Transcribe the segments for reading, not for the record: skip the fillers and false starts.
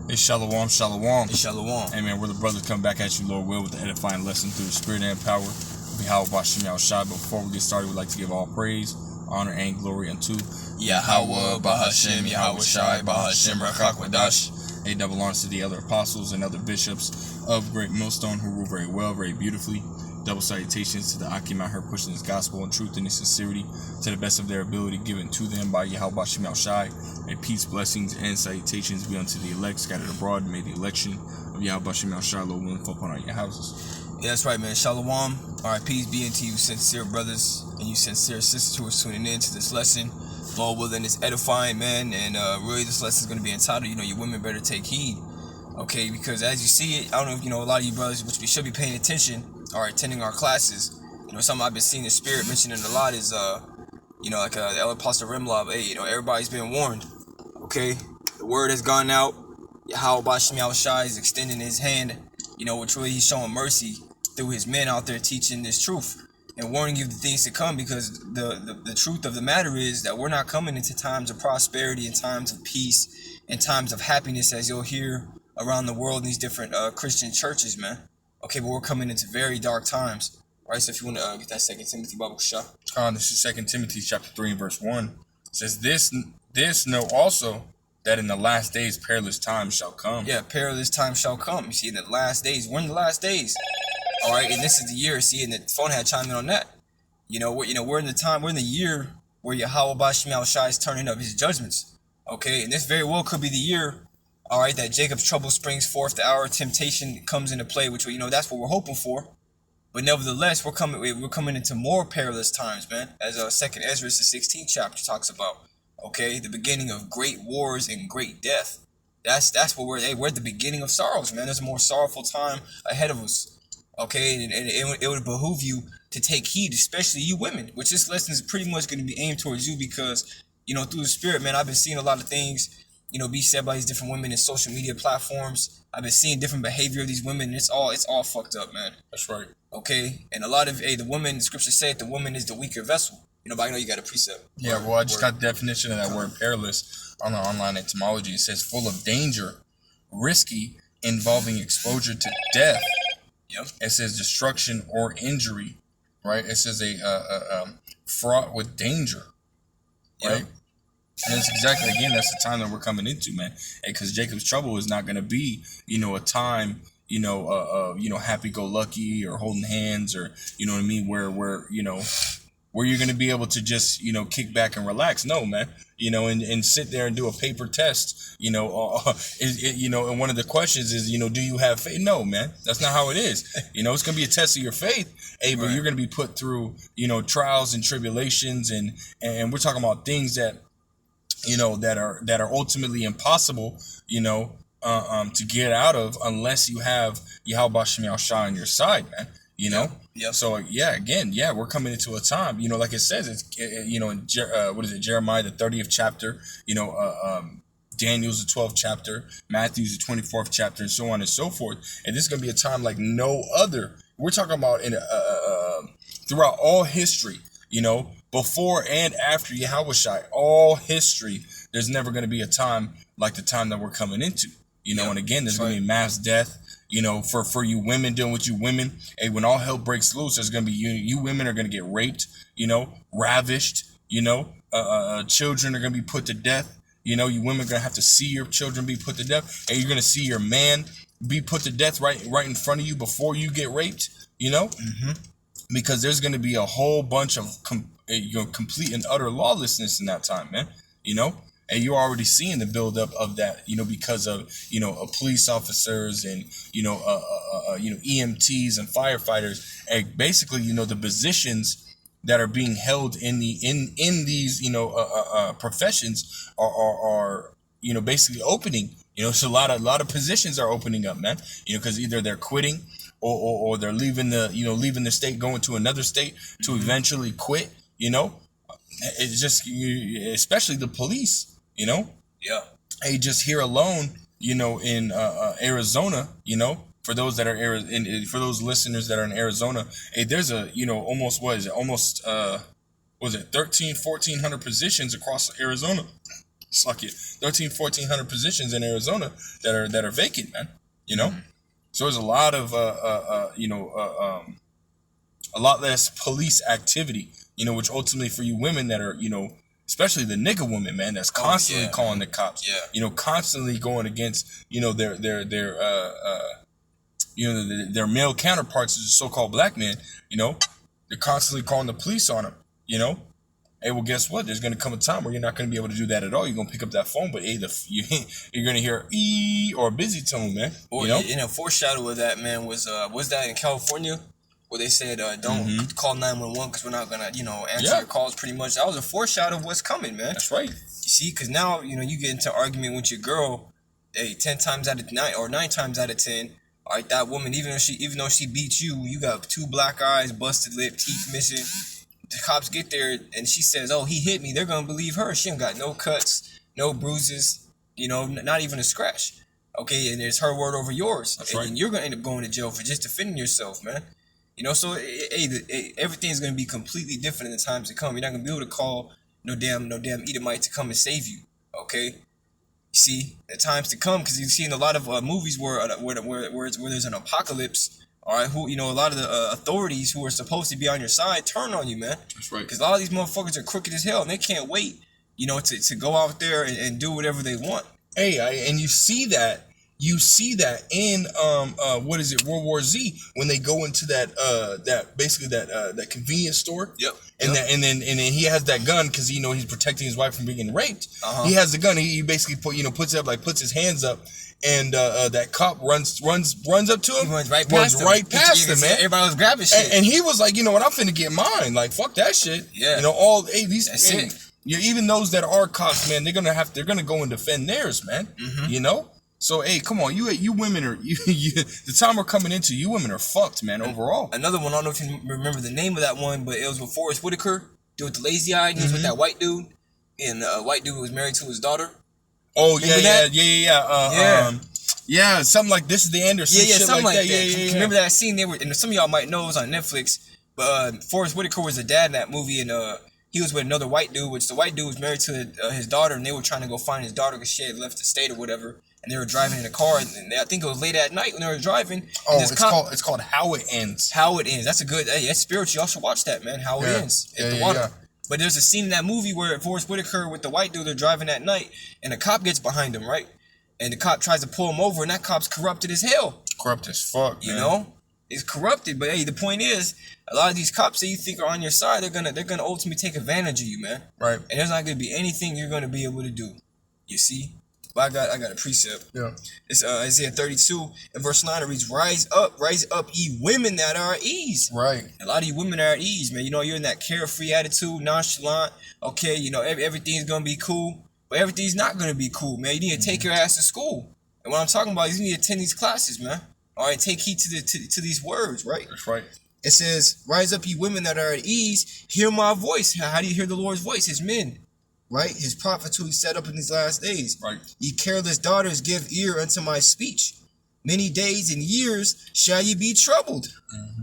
Hey, Shalom, Shalom. Hey, Shalom. Hey, man, we're the brothers coming back at you, Lord will, with the edifying lesson through the spirit and power of Yahweh Bashem Yahushai. But before we get started, we'd like to give all praise, honor, and glory unto Yahweh Bahashem Yahushai Bahashem Rachak A double honors to the other apostles and other bishops of Great Millstone who rule very well, very beautifully. Double salutations to the Akim out here pushing this gospel in truth and in sincerity to the best of their ability given to them by Yahweh Bashem Yahushai. And peace, blessings, and salutations be unto the elect scattered abroad. May the election of Yahweh Bashem Yahushai, Lord willing, fall upon all your houses. Yeah, that's right, man. Shalom. All right, peace be unto you sincere brothers and you sincere sisters who are tuning in to this lesson. Lord willing, it's edifying, man. And really, this lesson is going to be entitled, you women better take heed. Okay, because as you see it, I don't know if, a lot of you brothers, which we should be paying attention, are attending our classes. Something I've been seeing the spirit mentioning a lot is, the elder Apostle Rimlov, hey, everybody's been warned. Okay, the word has gone out. Yahweh Bashem Yahushai is extending his hand, which really he's showing mercy through his men out there teaching this truth and warning you of the things to come, because the truth of the matter is that we're not coming into times of prosperity and times of peace and times of happiness as you'll hear around the world in these different Christian churches, man. Okay, but we're coming into very dark times. Right, so if you want to get that 2 Timothy Bible shot. This is 2 Timothy chapter 3 and verse 1. It says, This know also that in the last days perilous times shall come. Yeah, perilous times shall come. You see, in the last days, we're in the last days. All right, and this is the year. See, and the phone had chimed in on that. We're in the time, we're in the year where Yahweh Bashem Yahushai is turning up his judgments. Okay, and this very well could be the year, all right, that Jacob's trouble springs forth, the hour of temptation comes into play, which that's what we're hoping for. But nevertheless, we're coming into more perilous times, man. As 2nd Ezra, the 16th chapter talks about. Okay, the beginning of great wars and great death. That's what we're at the beginning of sorrows, man. There's a more sorrowful time ahead of us. Okay, and it would behoove you to take heed, especially you women, which this lesson is pretty much going to be aimed towards you, because through the spirit, man, I've been seeing a lot of things be said by these different women in social media platforms. I've been seeing different behavior of these women, and it's all fucked up, man. That's right. Okay, and a lot of the woman, the scripture said the woman is the weaker vessel. But I know you got a precept. Yeah, well, I just got the definition of that word perilous on the online etymology. It says full of danger, risky, involving exposure to death. Yep. It says destruction or injury, right? It says a fraught with danger, right? Yep. And it's exactly, again, that's the time that we're coming into, man. Because Jacob's trouble is not going to be, a time, happy-go-lucky or holding hands, or, what I mean, where you're going to be able to just, kick back and relax. No, man, and sit there and do a paper test, and one of the questions is, do you have faith? No, man, that's not how it is. It's going to be a test of your faith. Hey, but you're going to be put through, trials and tribulations, and we're talking about things that, that are ultimately impossible, to get out of unless you have Yahweh Bashem Yahushai on your side, man. Yep. So we're coming into a time, like it says, it's in Jeremiah the 30th chapter, Daniel's the 12th chapter, Matthew's the 24th chapter, and so on and so forth. And this is gonna be a time like no other. We're talking about throughout all history, before and after Yahushai, all history, there's never going to be a time like the time that we're coming into, and again, there's going to be mass death, for you women, dealing with you women. Hey, when all hell breaks loose, there's going to be, you women are going to get raped, ravished, children are going to be put to death, you women are going to have to see your children be put to death, and you're going to see your man be put to death right in front of you before you get raped, Mm-hmm. Because there's going to be a whole bunch of complete and utter lawlessness in that time, man. And you're already seeing the buildup of that, because of police officers and EMTs and firefighters, and basically the positions that are being held in these professions are basically opening. So a lot of positions are opening up, man. Because either they're quitting, or they're leaving the state, going to another state to eventually quit. It's just, especially the police. Yeah. Hey, just here alone, in Arizona, for those that are for those listeners that are in Arizona, hey, there's a almost 1,400 positions across Arizona It's like 1,400 positions in Arizona that are vacant, man. You know, so there's a lot of a lot less police activity. You know, which ultimately for you women that are, you know, especially the nigga woman, man, that's constantly calling the cops. Yeah. You know, constantly going against, you know, their their male counterparts, the so-called black men. You know, they're constantly calling the police on them. You know, hey, well, guess what? There's gonna come a time where you're not gonna be able to do that at all. You're gonna pick up that phone, but hey, you're gonna hear or a busy tone, man. Or, you know, in a foreshadow of that, man, was that in California? Where they said, don't call 911 because we're not going to, you know, answer your calls pretty much. That was a foreshadow of what's coming, man. That's right. You see, because now, you know, you get into argument with your girl, hey, 10 times out of 9 or 9 times out of 10, all right, that woman, even though she beat you, you got 2 black eyes, busted lip, teeth missing. The cops get there and she says, oh, he hit me. They're going to believe her. She ain't got no cuts, no bruises, you know, not even a scratch. Okay, and it's her word over yours. That's and right. then you're going to end up going to jail for just defending yourself, man. You know, so everything's going to be completely different in the times to come. You're not going to be able to call no damn Edomite to come and save you, okay? You see, the times to come, because you've seen a lot of movies where there's an apocalypse, all right, who, you know, a lot of the authorities who are supposed to be on your side turn on you, man. That's right. Because a lot of these motherfuckers are crooked as hell, and they can't wait, you know, to go out there and do whatever they want. Hey, and you see that in what is it, World War Z, when they go into that convenience store. Yep. And then he has that gun because, you know, he's protecting his wife from being raped. He has the gun. He basically puts his hands up, and that cop runs up to him. He runs right past him, man. Everybody was grabbing shit. And he was like, you know what, I'm finna get mine. Like, fuck that shit. Yeah. You know, even those that are cops, man, they're gonna go and defend theirs, man. You know. So hey, come on, you women are the time we're coming into, you women are fucked, man. Overall, another one, I don't know if you remember the name of that one, but it was with Forrest Whitaker, dude with the lazy eye, and he was with that white dude, and white dude was married to his daughter. Oh remember yeah, something like This Is the End or some shit something like that. Yeah. Remember that scene? And some of y'all might know it was on Netflix, but Forrest Whitaker was the dad in that movie, and he was with another white dude, which the white dude was married to his daughter, and they were trying to go find his daughter because she had left the state or whatever. And they were driving in a car, and I think it was late at night when they were driving. Oh, it's called How It Ends. How It Ends. That's a good. That's spiritual. Y'all should watch that, man. How It Ends. Yeah. But there's a scene in that movie where Forrest Whitaker with the white dude, they're driving at night, and a cop gets behind him, right? And the cop tries to pull him over, and that cop's corrupted as hell. Corrupt as fuck, man. You know, it's corrupted. But hey, the point is, a lot of these cops that you think are on your side, they're gonna ultimately take advantage of you, man. Right. And there's not gonna be anything you're gonna be able to do. You see. But I got a precept. Yeah. It's Isaiah 32 and verse 9. It reads, rise up, ye women that are at ease. Right. A lot of you women are at ease, man. You know, you're in that carefree attitude, nonchalant. Okay, you know, everything's gonna be cool, but everything's not gonna be cool, man. You need to take your ass to school. And what I'm talking about is you need to attend these classes, man. All right, take heed to these words, right? That's right. It says, rise up, ye women that are at ease. Hear my voice. How do you hear the Lord's voice? His men. Right? His prophets who he set up in these last days. Right. Ye careless daughters, give ear unto my speech. Many days and years shall ye be troubled.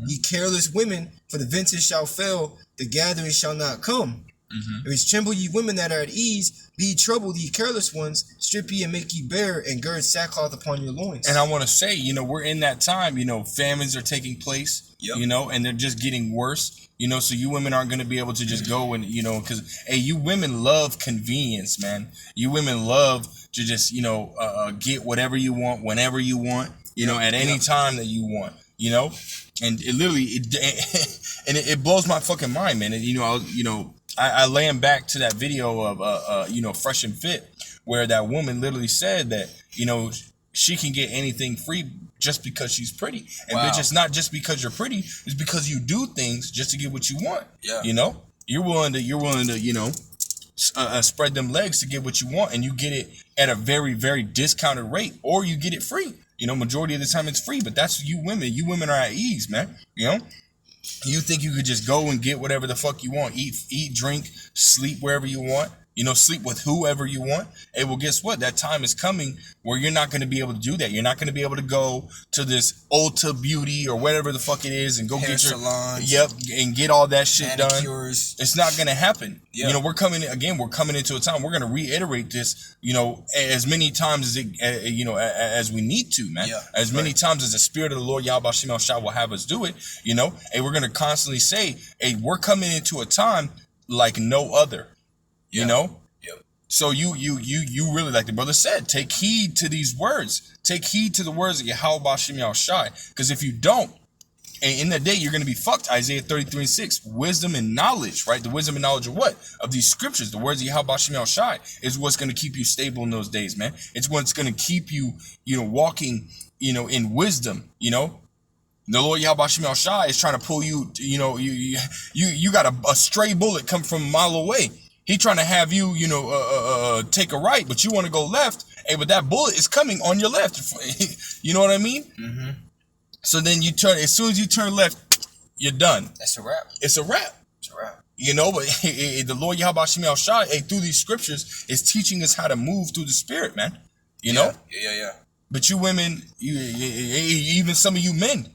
Ye careless women, for the vintage shall fail, the gathering shall not come. It means, tremble ye women that are at ease, be troubled ye careless ones, strip ye and make ye bare, and gird sackcloth upon your loins. And I want to say, you know, we're in that time, you know, famines are taking place, you know, and they're just getting worse. You know, so you women aren't going to be able to just go and, you know, because, hey, you women love convenience, man. You women love to just, you know, get whatever you want, whenever you want, you know, at any time that you want, you know. And it literally, it blows my fucking mind, man. And, you know, I land back to that video of, you know, Fresh and Fit, where that woman literally said that, you know, she can get anything free just because she's pretty. And bitch, it's not just because you're pretty, it's because you do things just to get what you want. Yeah. You know? You're willing to, you know, spread them legs to get what you want, and you get it at a very, very discounted rate, or you get it free. You know, majority of the time it's free, but that's you women. You women are at ease, man. You know? You think you could just go and get whatever the fuck you want, eat, drink, sleep wherever you want. sleep with whoever you want. Hey, well, guess what? That time is coming where you're not going to be able to do that. You're not going to be able to go to this Ulta Beauty or whatever the fuck it is and go Hair get your salons, and get all that shit manicures. done. It's not going to happen. Yeah. We're coming into a time. We're going to reiterate this, as many times as we need to, man. Yeah, as many times as the Spirit of the Lord Yahweh Shem Shah will have us do it, and we're going to constantly say, hey, we're coming into a time like no other. Yep. So you really, like the brother said, take heed to these words. Take heed to the words of Yahweh Shem Shai. Because if you don't, and in that day you're going to be fucked. Isaiah 33:6. Wisdom and knowledge, right? The wisdom and knowledge of what? Of these scriptures. The words of Yahweh Shem Shai is what's going to keep you stable in those days, man. It's what's going to keep you, walking, in wisdom, The Lord Yahweh Shem Shai is trying to pull you, you got a stray bullet come from a mile away. He trying to have you, take a right, but you want to go left. Hey, but that bullet is coming on your left. You know what I mean? Mm-hmm. So then you turn. As soon as you turn left, you're done. That's a wrap. It's a wrap. It's a wrap. But the Lord Yahweh Shem Shai, through these scriptures, is teaching us how to move through the Spirit, man. Yeah. But you women, even some of you men,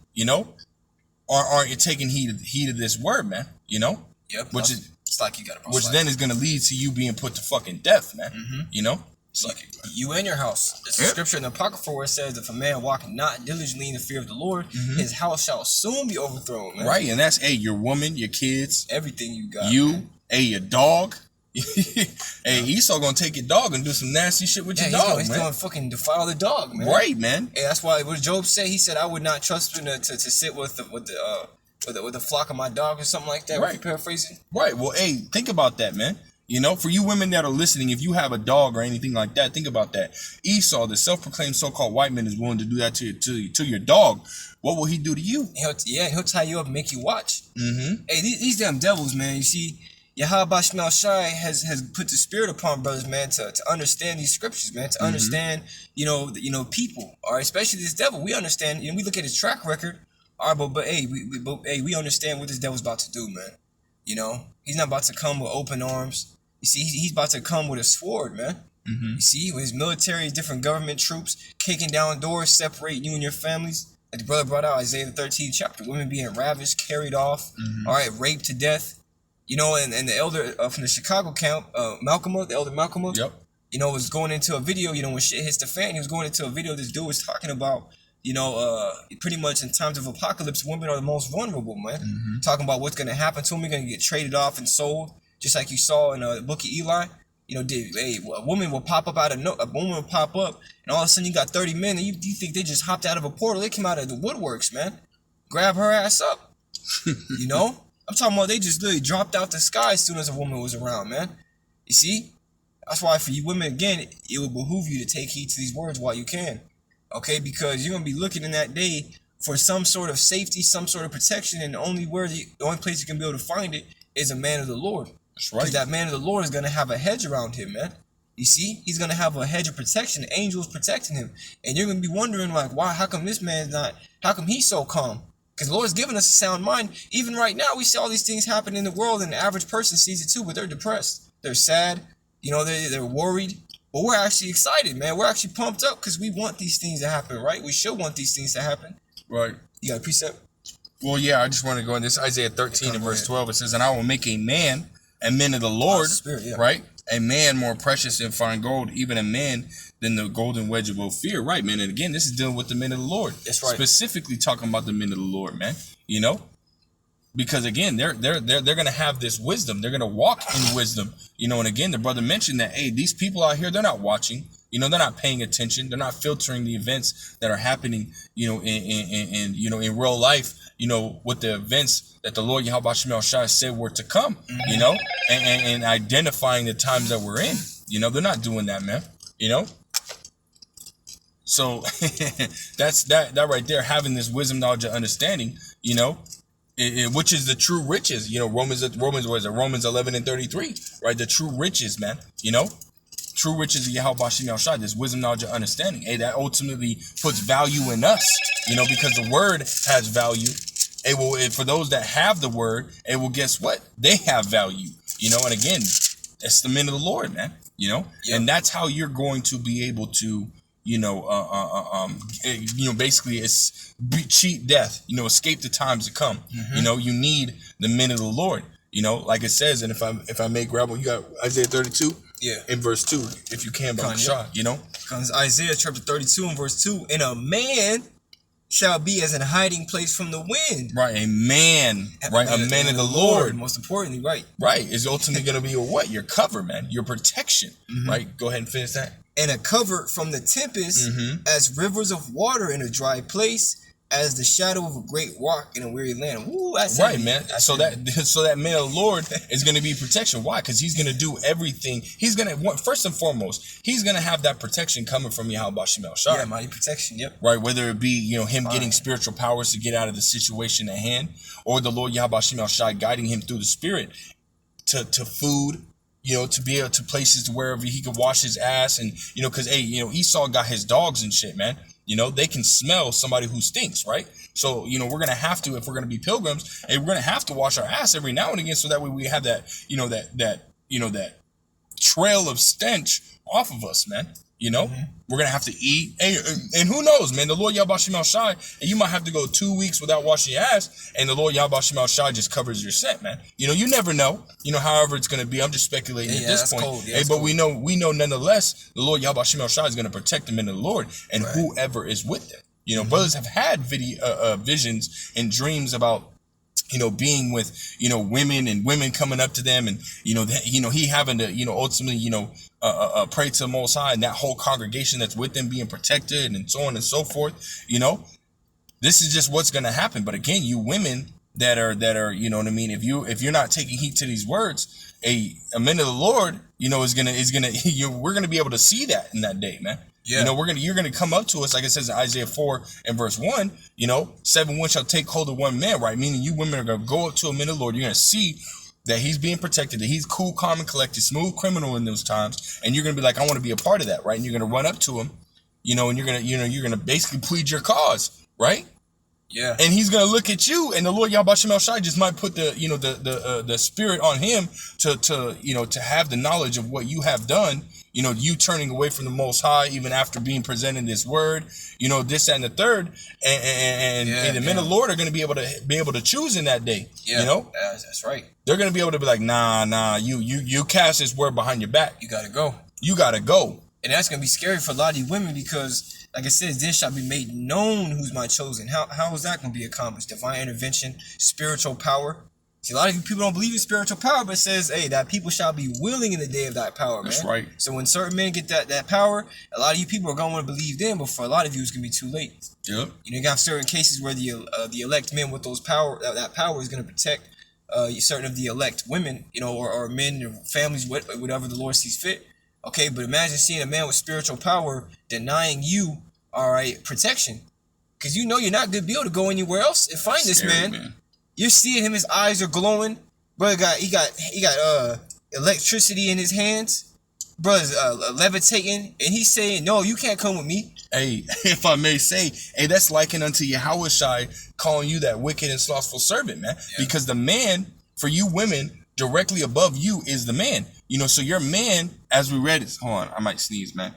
aren't taking heed of this word, man. Yep. Which is. It's like you got to. Which then is going to lead to you being put to fucking death, man. Mm-hmm. It's like you and your house. There's a scripture in the Apocrypha where it says, if a man walk not diligently in the fear of the Lord, his house shall soon be overthrown, man. Right, and that's, your woman, your kids. Everything you got. Your dog. Esau going to take your dog and do some nasty shit with your dog, man. He's going to fucking defile the dog, man. Right, man. And that's why, what did Job say? He said, I would not trust him to sit with the flock of my dog or something like that. Right. Paraphrasing. Right. Well, think about that, man. For you women that are listening, if you have a dog or anything like that, think about that. Esau, the self-proclaimed so-called white man, is willing to do that to your dog. What will he do to you? He'll tie you up and make you watch. Mm-hmm. Hey, these damn devils, man. You see, Yahweh Shem Shai has put the spirit upon brothers, man, to understand these scriptures, man, to understand, people, all right, especially this devil. We understand, we look at his track record. All right, but we understand what this devil's about to do, man. He's not about to come with open arms. You see, he's about to come with a sword, man. Mm-hmm. You see, with his military, different government troops kicking down doors, separating you and your families. Like the brother brought out Isaiah the 13th chapter, women being ravished, carried off, all right, raped to death. And the elder from the Chicago camp, the elder Malcolm, yep. Was going into a video. When shit hits the fan, he was going into a video. This dude was talking about. Pretty much in times of apocalypse, women are the most vulnerable, man. Mm-hmm. Talking about what's going to happen to them. They're going to get traded off and sold, just like you saw in the book of Eli. A woman will pop up and all of a sudden you got 30 men, and you think they just hopped out of a portal. They came out of the woodworks, man. Grab her ass up. I'm talking about they just literally dropped out the sky as soon as a woman was around, man. You see? That's why for you women, again, it will behoove you to take heed to these words while you can. Okay, because you're gonna be looking in that day for some sort of safety, some sort of protection, and the only place you can be able to find it is a man of the Lord. That's right. Because that man of the Lord is gonna have a hedge around him, man. You see, he's gonna have a hedge of protection, angels protecting him, and you're gonna be wondering like, why? How come this man's not? How come he's so calm? Because the Lord's given us a sound mind. Even right now, we see all these things happen in the world, and the average person sees it too, but they're depressed, they're sad, they're worried. But we're actually excited, man. We're actually pumped up because we want these things to happen, right? We should want these things to happen. Right. You got a precept? Well, yeah, I just want to go in this Isaiah 13 and verse 12. It says, and I will make a man of the Lord, right? A man more precious than fine gold, even a man than the golden wedge of Ophir, right, man? And again, this is dealing with the men of the Lord. That's right. Specifically talking about the men of the Lord, man. Because again, they're gonna have this wisdom. They're gonna walk in wisdom. And again, the brother mentioned that, hey, these people out here, they're not watching. They're not paying attention. They're not filtering the events that are happening, in real life, with the events that the Lord Yahweh Shem Shai said were to come, and identifying the times that we're in. They're not doing that, man. So that's that right there, having this wisdom, knowledge, and understanding, which is the true riches. Romans 11 and 33, right? The true riches, man. True riches of Yahweh Shem Shai, this wisdom, knowledge, and understanding. Hey, that ultimately puts value in us, because the word has value. It will, for those that have the word, it will, guess what? They have value, and again, That's the men of the Lord, man. You know, and that's how you're going to be able to, basically cheat death. Escape the times to come. You need the men of the Lord. Like it says, and if I may grab one, you got Isaiah 32. Yeah. In verse 2, if you can, but shot. Because Isaiah chapter 32 and verse 2, and a man shall be as an hiding place from the wind. Right, a man, right, a man of the Lord. Most importantly, right. Right, is ultimately going to be your cover, man, your protection, right? Go ahead and finish that. And a cover from the tempest, as rivers of water in a dry place, as the shadow of a great rock in a weary land. Ooh, that's right, heavy. man. So that man of the Lord is going to be protection. Why? Because he's going to do everything. He's going to, first and foremost, he's going to have that protection coming from Yahweh Shemel Shai. Yeah, mighty protection. Yep. Right, whether it be him getting spiritual powers to get out of the situation at hand, or the Lord Yahweh Shemel Shai guiding him through the Spirit to food. To be able to places to wherever he could wash his ass, and because Esau got his dogs and shit, man. They can smell somebody who stinks, right? So, we're gonna have to, if we're gonna be pilgrims, and we're gonna have to wash our ass every now and again, so that way we have that, that trail of stench off of us, man. We're gonna have to eat, and who knows, man? The Lord Yahweh Shemel Shai, and you might have to go 2 weeks without washing your ass, and the Lord Yahweh Shemel Shai just covers your scent, man. You never know. However it's gonna be. I'm just speculating at this point. Cold. But cold. we know nonetheless, the Lord Yahweh Shemel Shai is gonna protect them in the Lord and whoever is with them. Brothers have had visions and dreams about being with, women and women coming up to them, and, he having to, ultimately, pray to the Most High, and that whole congregation that's with them being protected, and so on and so forth. This is just what's going to happen. But again, you women that are, if you're not taking heed to these words, a man of the Lord, we're going to be able to see that in that day, man. Yeah. You're gonna come up to us, like it says in Isaiah 4 and verse 1, 7 women shall take hold of one man, right? Meaning you women are gonna go up to a man of the Lord, you're gonna see that he's being protected, that he's cool, calm, and collected, smooth criminal in those times, and you're gonna be like, I want to be a part of that, right? And you're gonna run up to him, and you're gonna basically plead your cause, right? Yeah. And he's gonna look at you, and the Lord Yahweh Shemel Shai just might put the spirit on him to have the knowledge of what you have done. You turning away from the Most High, even after being presented this word, this and the third, and the men of the Lord are going to be able to choose in that day. Yeah, that's right. They're going to be able to be like, nah, you cast this word behind your back. You gotta go. You gotta go. And that's going to be scary for a lot of these women because, like I said, this shall be made known who's my chosen. How is that going to be accomplished? Divine intervention, spiritual power. See, a lot of people don't believe in spiritual power, but it says, hey, that people shall be willing in the day of that power, man. That's right. So when certain men get that power, a lot of you people are going to want to believe them, but for a lot of you, it's going to be too late. Yep. You have certain cases where the elect men with those power, that power is going to protect certain of the elect women, or men or families, whatever the Lord sees fit. Okay, but imagine seeing a man with spiritual power denying you, all right, protection. Because you're not going to be able to go anywhere else and find this man. You're seeing him; his eyes are glowing. Brother he got electricity in his hands. Brother's levitating, and he's saying, "No, you can't come with me." Hey, if I may say, that's likened unto Yahweh Shai calling you that wicked and slothful servant, man. Yeah. Because the man, for you women, directly above you is the man. So your man, as we read it. Hold on, I might sneeze, man.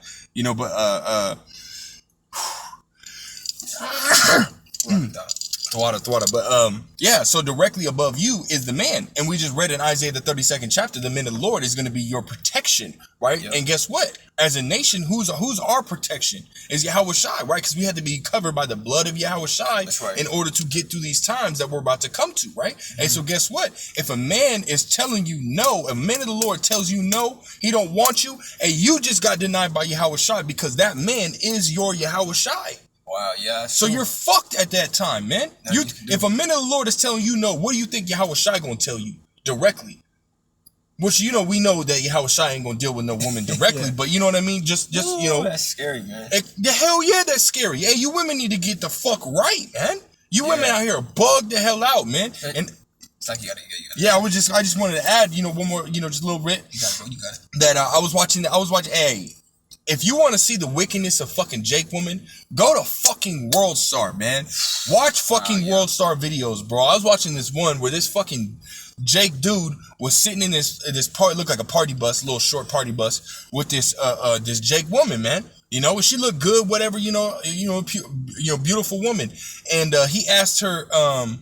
Thwada. But so directly above you is the man, and we just read in Isaiah the 32nd chapter, the men of the Lord is going to be your protection, right? Yep. And guess what? As a nation, who's our protection? Is Yahweh Shai, right? Because we had to be covered by the blood of Yahweh Shai in order to get through these times that we're about to come to, right? Mm-hmm. And so guess what? If a man is telling you no, a man of the Lord tells you no, he don't want you, and you just got denied by Yahweh Shai because that man is your Yahweh Shai. Wow, yeah. So you're fucked at that time, man. If a man of the Lord is telling you no, what do you think Yahweh Shai gonna tell you directly? Which we know that Yahweh Shai ain't gonna deal with no woman directly, but you know what I mean? Just that's scary, man. The hell yeah, that's scary. Hey, you women need to get the fuck right, man. You women out here bug the hell out, man. And it's like you gotta. Yeah, I just wanted to add, one more, just a little bit. You got it. That I was watching. Hey. If you want to see the wickedness of fucking Jake woman, go to fucking World Star, man. Watch fucking World Star videos, bro. I was watching this one where this fucking Jake dude was sitting in this part, looked like a party bus, a little short party bus, with this Jake woman, man. You know, she looked good, whatever, beautiful woman. And he asked her, and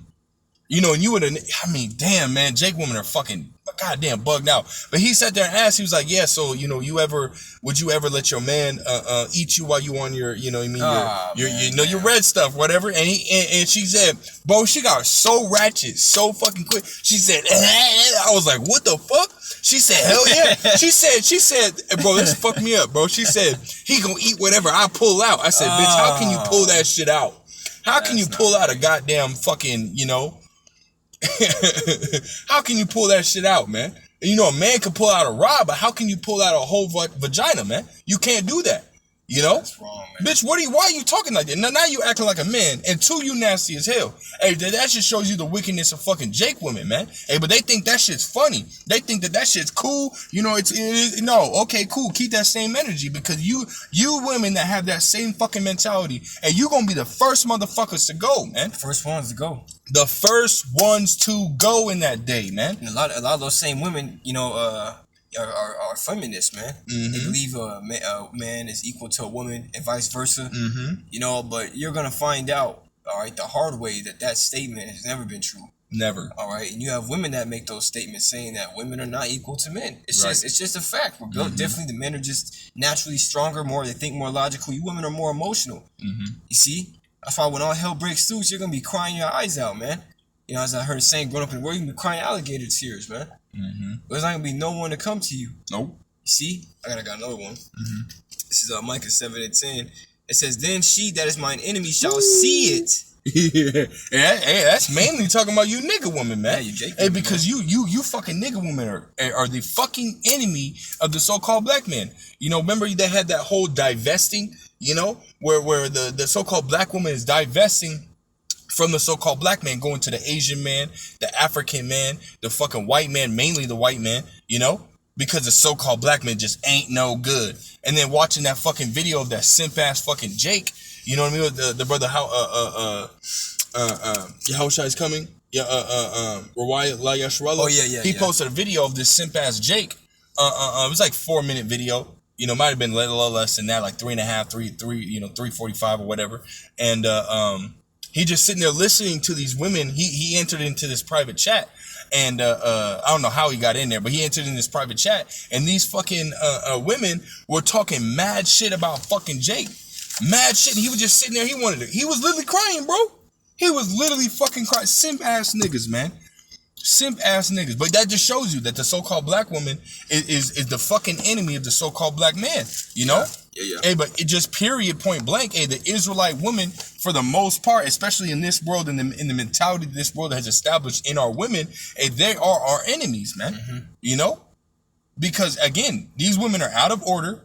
you would have, I mean, damn, man, Jake women are fucking goddamn bugged out. But he sat there and asked, he was like, yeah, so, would you ever let your man eat you while you on your, your red stuff, whatever? And and she said, bro, she got so ratchet, so fucking quick. She said, I was like, what the fuck? She said, hell yeah. She said, bro, this fucked me up, bro. She said, he gonna eat whatever I pull out. I said, bitch, how can you pull that shit out? How can you pull out a goddamn fucking, how can you pull that shit out, man? A man can pull out a rod, but how can you pull out a whole vagina, man? You can't do that. That's wrong, man. Bitch, why are you talking like that? Now you acting like a man, and two, you nasty as hell. Hey, that shit shows you the wickedness of fucking Jake women, man. Hey, but they think that shit's funny. They think that shit's cool. No, okay, cool. Keep that same energy, because you women that have that same fucking mentality, and you gonna be the first motherfuckers to go, man. First ones to go. The first ones to go in that day, man. And a lot of those same women, are feminists, man. Mm-hmm. They believe a man is equal to a woman and vice versa. Mm-hmm. But you're gonna find out, all right, the hard way that statement has never been true. Never. All right, and you have women that make those statements saying that women are not equal to men. It's right. it's just a fact. We're built differently. The men are just naturally stronger, they think more logical. You women are more emotional. Mm-hmm. You see, that's why when all hell breaks loose, you're gonna be crying your eyes out, man. As I heard a saying growing up in the world, you can be crying alligator tears, man. Mm-hmm. There's not gonna be no one to come to you. Nope. You see, I got another one. Mm-hmm. This is Micah 7:10. It says, "Then she that is mine enemy shall see it." Yeah, hey, that's mainly talking about you nigga women, man. Yeah, you Jake hey, women, because man. you fucking nigga women are the fucking enemy of the so-called black man. Remember they had that whole divesting, where the so-called black woman is divesting from the so-called black man, going to the Asian man, the African man, the fucking white man, mainly the white man, because the so-called black man just ain't no good. And then watching that fucking video of that simp-ass fucking Jake, you know what I mean? The brother, Yahushua's coming. Rawaya La Yasharallah. Oh, yeah. He posted a video of this simp-ass Jake. It was like 4-minute video. Might have been a little less than that, like 3.45 or whatever. And, he just sitting there listening to these women. He entered into this private chat, and I don't know how he got in there, but he entered in this private chat, and these fucking women were talking mad shit about fucking Jake, mad shit. He was just sitting there. He was literally crying, bro. He was literally fucking crying. Simp ass niggas, man. Simp ass niggas. But that just shows you that the so-called black woman is the fucking enemy of the so-called black man. Yeah. Hey, but it just period point blank. Hey, the Israelite woman, for the most part, especially in this world, in the mentality this world has established in our women, hey, they are our enemies, man. Mm-hmm. Because again, these women are out of order.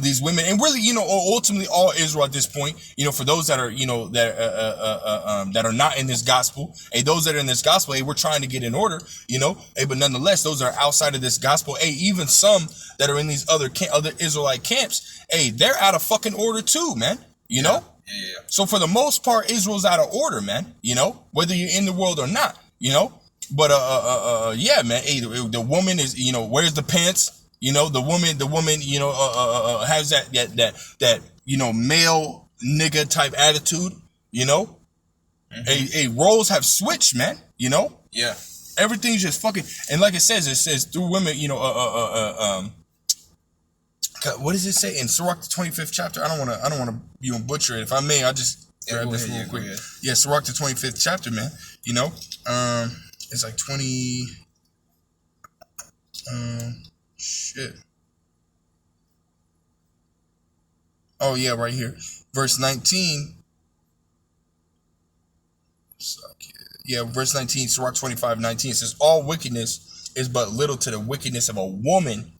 These women, and really, ultimately all Israel at this point, for those that are, that are not in this gospel, hey, those that are in this gospel, hey, we're trying to get in order, hey, but nonetheless, those are outside of this gospel, hey, even some that are in these other Israelite camps, hey, they're out of fucking order too, man, Yeah. So for the most part, Israel's out of order, man, whether you're in the world or not, but, yeah, man, hey, the woman is, wears the pants. The woman, has that male nigga type attitude, Mm-hmm. roles have switched, man, Yeah. Everything's just fucking, and like it says through women, what does it say in Sirach the 25th chapter? I don't want to butcher it. If I may, I'll just grab this real quick. Yeah, Sirach the 25th chapter, man. It's like 20. Shit. Oh yeah, right here. Verse 19. Yeah, verse 19, Sirach 25:19 says, "All wickedness is but little to the wickedness of a woman,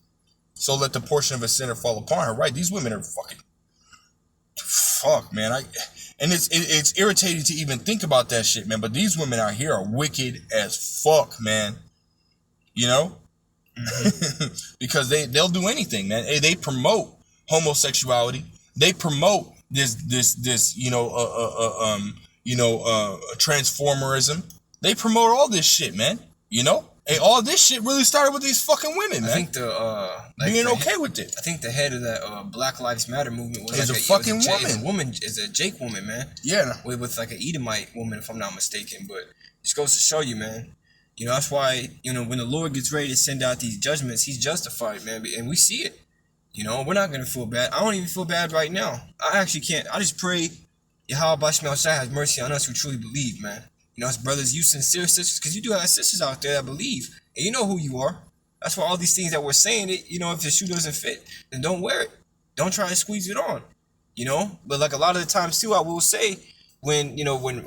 so let the portion of a sinner fall upon her." Right? These women are fuck, man. And it's irritating to even think about that shit, man. But these women out here are wicked as fuck, man. Because they'll do anything, man. They promote homosexuality. They promote this transformerism. They promote all this shit, man. You know, hey, all this shit really started with these fucking women, man. I think being okay with it. I think the head of that Black Lives Matter movement was a fucking woman. Woman is a Jake woman, man. Yeah. With like an Edomite woman, if I'm not mistaken. But it just goes to show you, man. You know, that's why, you know, when the Lord gets ready to send out these judgments, he's justified, man. And we see it. You know, we're not going to feel bad. I don't even feel bad right now. I actually can't. I just pray Yahweh Bashmi Shai has mercy on us who truly believe, man. You know, as brothers, you sincere sisters, because you do have sisters out there that believe. And you know who you are. That's why all these things that we're saying, it, you know, if the shoe doesn't fit, then don't wear it. Don't try to squeeze it on. You know? But like a lot of the times, too, I will say, when, you know, when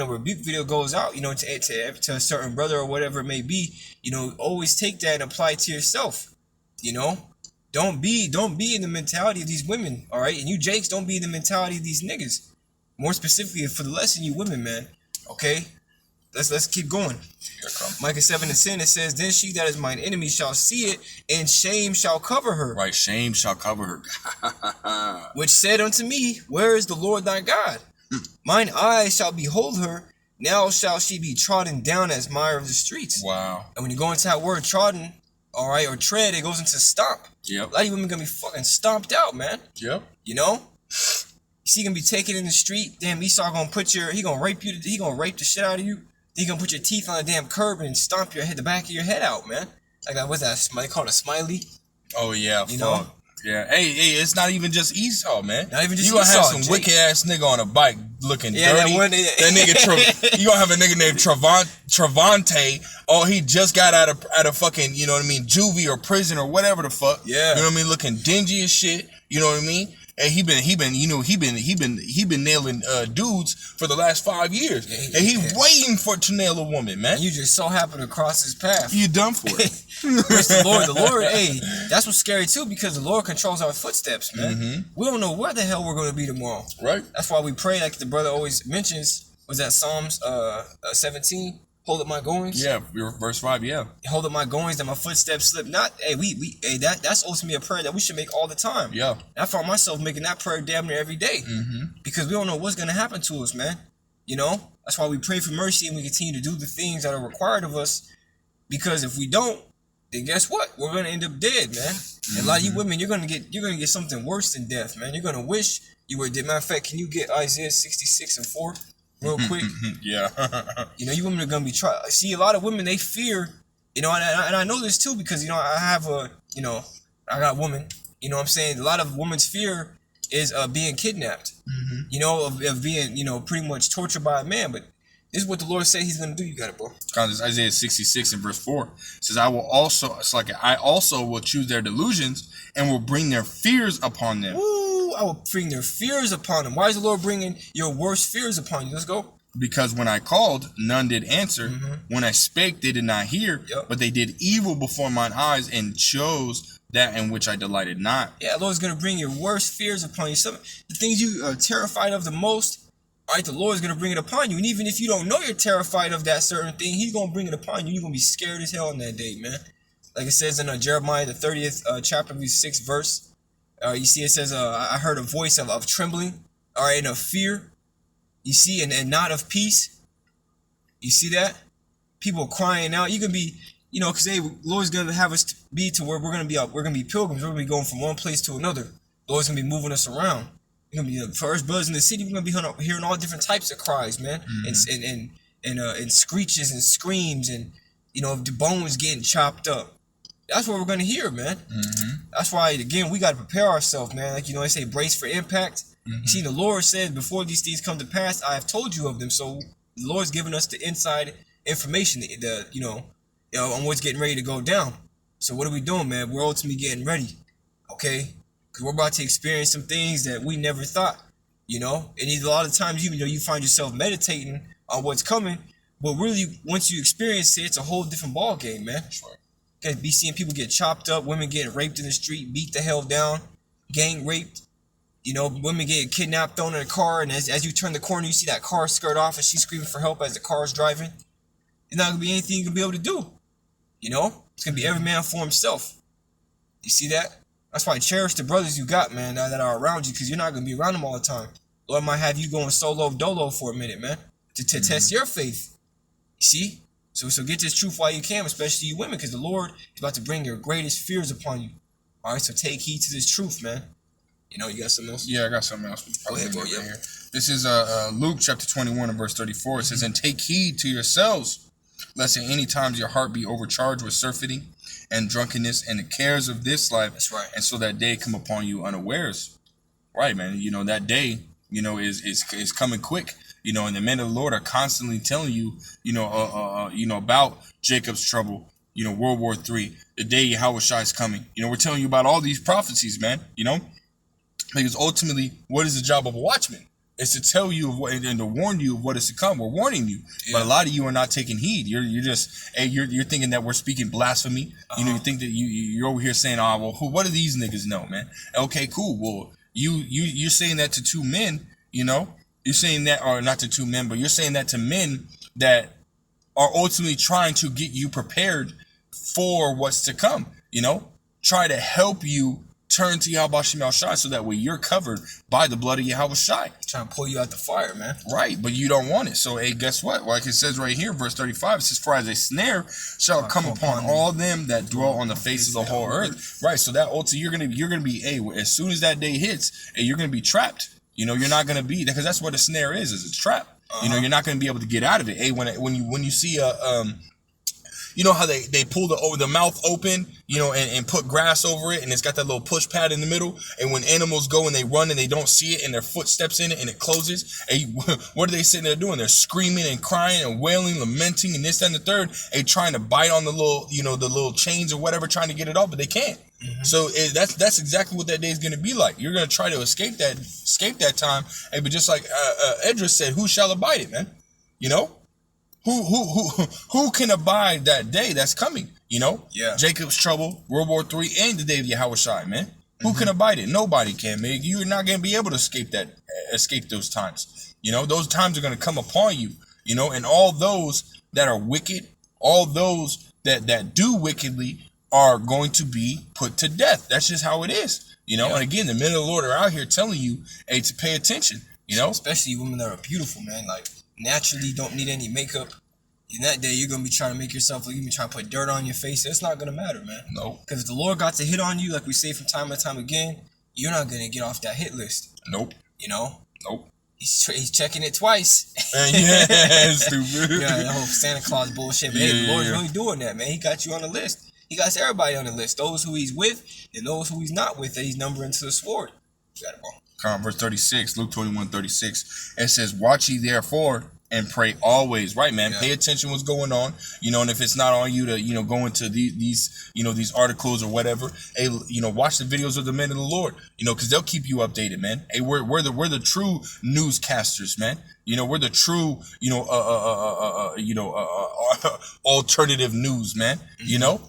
a rebuke video goes out, you know, to a certain brother or whatever it may be, you know, always take that and apply it to yourself. You know? Don't be in the mentality of these women, all right? And you Jakes, don't be in the mentality of these niggas. More specifically, for the lesson, you women, man. Okay? Let's keep going. Micah 7:10, it says, then she that is mine enemy shall see it, and shame shall cover her. Right, shame shall cover her. Which said unto me, where is the Lord thy God? Mine eyes shall behold her, now shall she be trodden down as mire of the streets. Wow. And when you go into that word trodden, all right, or tread, it goes into stomp. Yep. A lot of you women gonna be fucking stomped out, man. Yep. You know? She gonna be taken in the street. Damn, Esau gonna he gonna rape you. He gonna rape the shit out of you. He gonna put your teeth on a damn curb and stomp the back of your head out, man. Like what's that? They call it a smiley. Oh yeah. You know? Yeah. Hey, it's not even just Esau, man. Not even just you gonna Esau, have some wicked ass nigga on a bike looking dirty. That nigga, you gonna have a nigga named Travante. Oh, he just got out of fucking, you know what I mean, juvie or prison or whatever the fuck. Yeah. You know what I mean, looking dingy as shit. You know what I mean? And he been nailing dudes for the last 5 years, and he waiting to nail a woman, man. And you just so happen to cross his path. You done for it. The Lord, hey, that's what's scary too, because the Lord controls our footsteps, man. Mm-hmm. We don't know where the hell we're going to be tomorrow. Right. That's why we pray, like the brother always mentions. Was that Psalms 17? Hold up my goings. Yeah, verse 5. Yeah. Hold up my goings that my footsteps slip not. Hey, that's ultimately a prayer that we should make all the time. Yeah. And I found myself making that prayer damn near every day. Mm-hmm. Because we don't know what's gonna happen to us, man. You know? That's why we pray for mercy and we continue to do the things that are required of us. Because if we don't, then guess what? We're gonna end up dead, man. And a lot of you women, you're gonna get something worse than death, man. You're gonna wish you were dead. Matter of fact, can you get Isaiah 66:4? Real quick. Yeah. You know, you women are gonna be see, a lot of women, they fear, you know, and I know this too, because, you know, I got a woman, you know what I'm saying? A lot of women's fear is being kidnapped, you know, of being, you know, pretty much tortured by a man. But this is what the Lord said he's gonna do. You got it, bro. Because Isaiah 66 and verse 4 says, I also will choose their delusions and will bring their fears upon them. Ooh, I will bring their fears upon them. Why is the Lord bringing your worst fears upon you? Let's go. Because when I called, none did answer. When I spake, they did not hear. Yep. But they did evil before mine eyes and chose that in which I delighted not. Yeah, the Lord's going to bring your worst fears upon you. The things you are terrified of the most, all right, the Lord's going to bring it upon you. And even if you don't know you're terrified of that certain thing, he's going to bring it upon you. You're going to be scared as hell on that day, man. Like it says in Jeremiah, the 30th chapter, the 6th verse. You see, it says, I heard a voice of trembling, all right, and of fear. You see, and not of peace. You see that? People crying out. You can be, you know, because Lord's gonna have us be to where we're gonna be pilgrims. We're gonna be going from one place to another. Lord's gonna be moving us around. We're gonna be the first brothers in the city. We're gonna be hearing all different types of cries, man, and screeches and screams, and, you know, the bones getting chopped up. That's what we're gonna hear, man. That's why, again, we gotta prepare ourselves, man. Like, you know, they say brace for impact. You see, the Lord said, before these things come to pass, I have told you of them. So the Lord's giving us the inside information, you know, on what's getting ready to go down. So what are we doing, man? We're ultimately getting ready, okay? Because we're about to experience some things that we never thought, you know? And a lot of times, you know, you find yourself meditating on what's coming, but really, once you experience it, it's a whole different ball game, man. Sure. You can be seeing people get chopped up, women getting raped in the street, beat the hell down, gang raped. You know, women getting kidnapped, thrown in a car, and as you turn the corner, you see that car skirt off, and she's screaming for help as the car's driving. There's not gonna be anything you can be able to do. You know, it's gonna be every man for himself. You see that? That's why cherish the brothers you got, man, that are around you, because you're not gonna be around them all the time. Lord might have you going solo dolo for a minute, man, to test your faith. You see? So get this truth while you can, especially you women, because the Lord is about to bring your greatest fears upon you. All right, so take heed to this truth, man. You know, you got something else? Yeah, I got something else. Go ahead, bro. Yeah. Here. This is Luke chapter 21 and verse 34. It says, "And take heed to yourselves, lest at any times your heart be overcharged with surfeiting and drunkenness and the cares of this life. That's right. And so that day come upon you unawares." Right, man. You know, that day, you know, is coming quick. You know, and the men of the Lord are constantly telling you, you know, about Jacob's trouble. You know, World War III, the day Yahweh Shai is coming. You know, we're telling you about all these prophecies, man. You know, because ultimately, what is the job of a watchman? It's to tell you of what and to warn you of what is to come. We're warning you, but a lot of you are not taking heed. You're just you're thinking that we're speaking blasphemy. You know, you think that you're over here saying, "Oh, well, what do these niggas know, man?" Okay, cool. Well, you're saying that to two men. You know, you're saying that, or not to two men, but you're saying that to men that are ultimately trying to get you prepared for what's to come. You know, try to help you turn to Yahweh Shem Shai so that way you're covered by the blood of Yahweh Shai. Trying to pull you out the fire, man. Right, but you don't want it. So, hey, guess what? Like it says right here, verse 35, it says, "For as a snare shall come upon all them that dwell on the face of the whole earth." Right, so that ultimately you're gonna be, hey, as soon as that day hits, hey, you're gonna be trapped. You know, you're not gonna be, because that's what a snare is a trap. You know, you're not gonna be able to get out of it. Hey, when you see a you know how they pull the mouth open, you know, and put grass over it, and it's got that little push pad in the middle, and when animals go and they run and they don't see it and their foot steps in it and it closes, and what are they sitting there doing? They're screaming and crying and wailing, lamenting, and this, that, and the third, and trying to bite on the little, you know, the little chains or whatever, trying to get it off, but they can't. So that's exactly what that day is going to be like. You're going to try to escape that time, but just like Edris said, who shall abide it, man? You know? Who can abide that day that's coming? You know, Jacob's trouble, World War III, and the day of Yahweh Shai, man. Who can abide it? Nobody can, man. You're not gonna be able to escape those times. You know, those times are gonna come upon you. You know, and all those that are wicked, all those that do wickedly are going to be put to death. That's just how it is. You know, and again, the men of the Lord are out here telling you, hey, to pay attention. You know, especially women that are beautiful, man. Like, naturally don't need any makeup. In that day, you're going to be trying to make yourself look, you're going to be trying to put dirt on your face. It's not going to matter, man. No. Because if the Lord got to hit on you, like we say from time to time again, you're not going to get off that hit list. Nope. You know? Nope. He's checking it twice. Yeah, stupid. Yeah, that whole Santa Claus bullshit. But hey, the Lord's really doing that, man. He got you on the list. He got everybody on the list. Those who he's with and those who he's not with, that he's numbering to the sword. You got it, bro. Verse 36, Luke 21:36. It says, "Watch ye therefore and pray always." Right, man. Pay attention what's going on. You know, and if it's not on you to, you know, go into these you know, these articles or whatever, hey, you know, watch the videos of the men of the Lord, you know, because they'll keep you updated, man. Hey, we're the true newscasters, man. You know, we're the true, you know, alternative news, man. You know,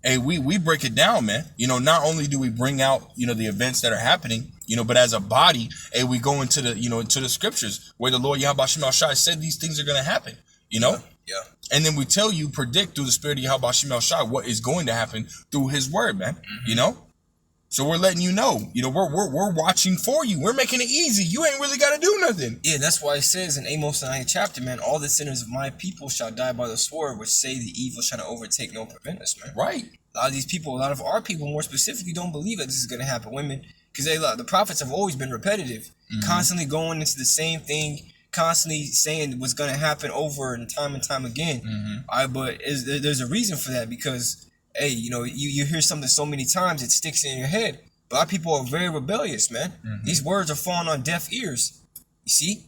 hey, we break it down, man. You know, not only do we bring out, you know, the events that are happening, you know, but as a body, hey, we go into the, you know, into the scriptures where the Lord Yahweh Shem Shai said these things are going to happen, you know? Yeah. And then we tell you, predict through the spirit of Yahweh Shem Shai what is going to happen through his word, man. You know? So we're letting you know, we're watching for you. We're making it easy. You ain't really got to do nothing. Yeah, that's why it says in Amos 9th chapter, man, all the sinners of my people shall die by the sword, which say the evil shall not overtake nor prevent us, man. Right. A lot of these people, a lot of our people more specifically, don't believe that this is going to happen. Women, because the prophets have always been repetitive, constantly going into the same thing, constantly saying what's going to happen over and time again. All right, but there's a reason for that, because, hey, you know, you hear something so many times, it sticks in your head. But a lot of people are very rebellious, man. These words are falling on deaf ears. You see?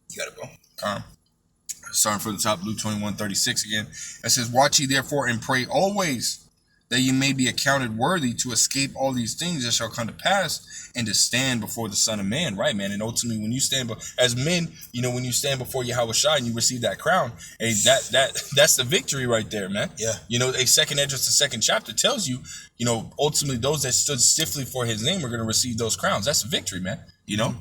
You got it, bro. Starting from the top, Luke 21:36 again. It says, "Watch ye therefore and pray always, that you may be accounted worthy to escape all these things that shall come to pass, and to stand before the Son of Man." Right, man. And ultimately, when you stand, as men, you know, when you stand before Yahweh Shai and you receive that crown, hey, that's the victory right there, man. Yeah. You know, a second Esdras, the second chapter tells you, you know, ultimately those that stood stiffly for his name are going to receive those crowns. That's a victory, man. You know?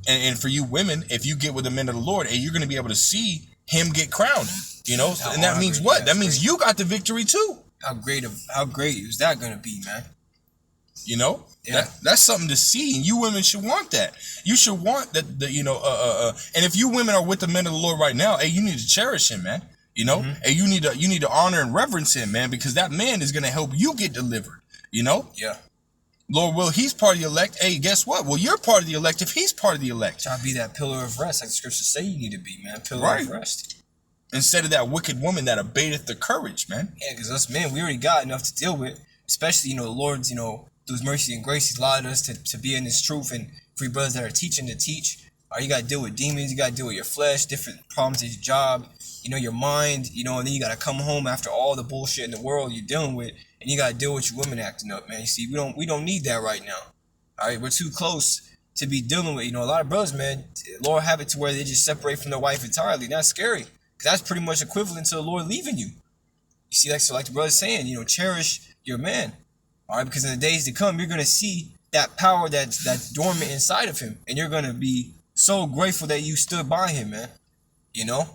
And for you women, if you get with the men of the Lord, hey, you're going to be able to see him get crowned. You know? And that means what? That means you got the victory too. How great is that going to be, man? You know, Yeah. that's something to see, and you women should want that. You should want that. You know, and if you women are with the men of the Lord right now, hey, you need to cherish him, man. You know, and you need to honor and reverence him, man, because that man is gonna help you get delivered. You know, Yeah. Lord will, he's part of the elect. Hey, guess what? Well, you're part of the elect if he's part of the elect. Try to be that pillar of rest, like the scriptures say you need to be, man. Pillar Right. of rest. Instead of that wicked woman that abateth the courage, man. Yeah, because us men, we already got enough to deal with. Especially, the Lord's, through his mercy and grace, he's allowed us to be in this truth, and for you brothers that are teaching to teach. You got to deal with demons, you got to deal with your flesh, different problems at your job, your mind, and then you got to come home after all the bullshit in the world you're dealing with, and you got to deal with your women acting up, man. You see, we don't need that right now. All right, we're too close to be dealing with, a lot of brothers, man, Lord have it to where they just separate from their wife entirely. That's scary, because that's pretty much equivalent to the Lord leaving you. You see, like the brother's saying, cherish your man. All right, because in the days to come, you're going to see that power that's dormant inside of him, and you're going to be so grateful that you stood by him, man. I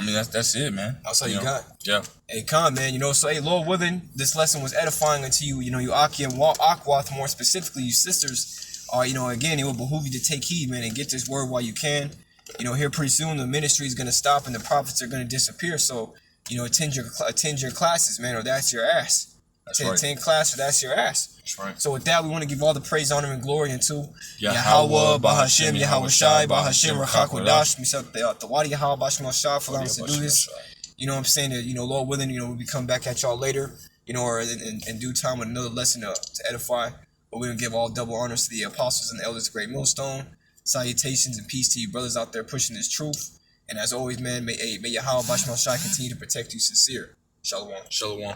mean, that's it, man. That's all you got. Yeah. Hey, Khan, man, so, hey, Lord willing, this lesson was edifying unto you, you Aki and Akwath, more specifically, you sisters. Again, it will behoove you to take heed, man, and get this word while you can. Here pretty soon, the ministry is going to stop and the prophets are going to disappear. So, attend your classes, man, or that's your ass. Attend class, or that's your ass. That's right. So with that, we want to give all the praise, honor, and glory unto Yahweh, Bahashem, Yahweh Shai, Bahashem, Rachakodash, Misal, the Wadi Yahweh, Bashmal Shah, for allowing us to do this. You know what I'm saying? That, Lord willing, we'll be coming back at y'all later, or in due time with another lesson to edify. But we're going to give all double honors to the apostles and the elders of Great Millstone. Salutations and peace to you brothers out there pushing this truth. And as always, man, may Yahweh Bashmal Shai continue to protect you sincere. Shalom. Shalom.